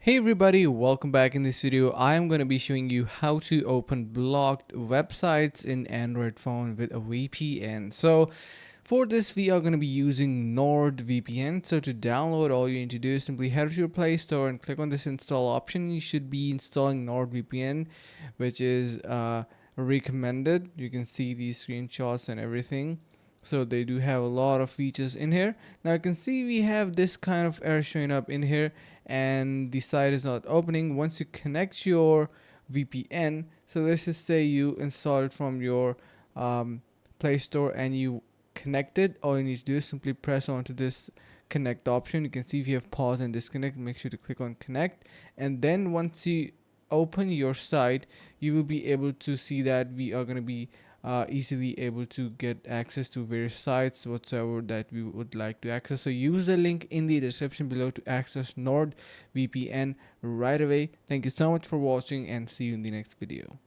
Hey everybody, welcome back. In this video I am going to be showing you how to open blocked websites in Android phone with a VPN. So for this we are going to be using NordVPN. So to download, all you need to do is simply head to your Play Store and click on this install option. You should be installing NordVPN, which is recommended. You can see these screenshots and everything. So they do have a lot of features in here. Now you can see we have this kind of error showing up in here, and the site is not opening. Once you connect your VPN, so let's just say you install it from your Play Store and you connect it, all you need to do is simply press onto this connect option. You can see if you have pause and disconnect, make sure to click on connect, and then once you open your site, you will be able to see that we are going to be easily able to get access to various sites whatsoever that we would like to access. So use the link in the description below to access NordVPN right away. Thank you so much for watching and see you in the next video.